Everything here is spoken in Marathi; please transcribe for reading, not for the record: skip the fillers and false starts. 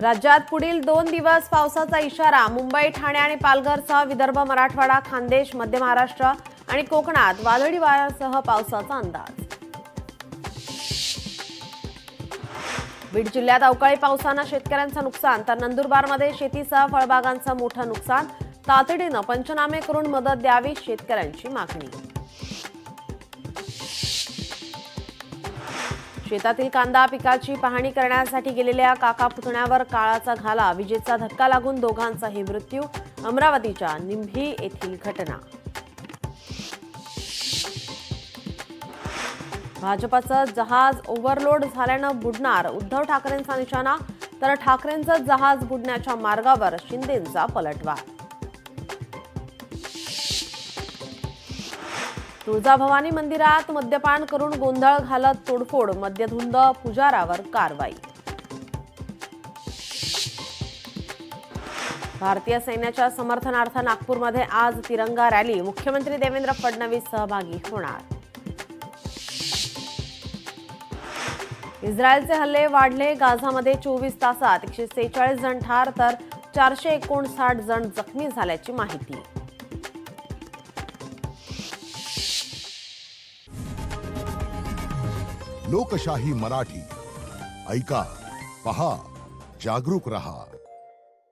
राज्यात पुढील 2 दिवस पावसाचा इशारा. मुंबई, ठाणे आणि पालघरसह विदर्भ, मराठवाडा, खान्देश, मध्य महाराष्ट्र आणि कोकणात वादळी वाऱ्यासह पावसाचा अंदाज. बीड जिल्ह्यात अवकाळी पावसानं शेतकऱ्यांचं नुकसान, तर नंदुरबारमध्ये शेतीसह फळबागांचं मोठं नुकसान. तातडीनं पंचनामे करून मदत द्यावी, शेतकऱ्यांची मागणी. शेतातील कांदा पिकाची पाहणी करण्यासाठी गेलेल्या काका पुतण्यावर काळाचा घाला. विजेचा धक्का लागून दोघांचाही मृत्यू. अमरावतीच्या निंभी येथील घटना. भाजपचं जहाज ओव्हरलोड झाल्यानं बुडणार. उद्धव ठाकरेंचा निशाणा, तर ठाकरेंचं जहाज बुडण्याच्या मार्गावर. शिंदेंचा पलटवार. तुळजाभवानी मंदिरात मद्यपान करून गोंधळ घालत तोडफोड. मद्यधुंद पुजारावर कारवाई. भारतीय सैन्याच्या समर्थनार्थ नागपूरमध्ये आज तिरंगा रॅली. मुख्यमंत्री देवेंद्र फडणवीस सहभागी होणार. इस्रायलचे हल्ले वाढले. गाझामध्ये 24 तासात 146 जण ठार, तर 459 जण जखमी झाल्याची माहिती. लोकशाही मराठी ऐका, पहा, जागरूक रहा.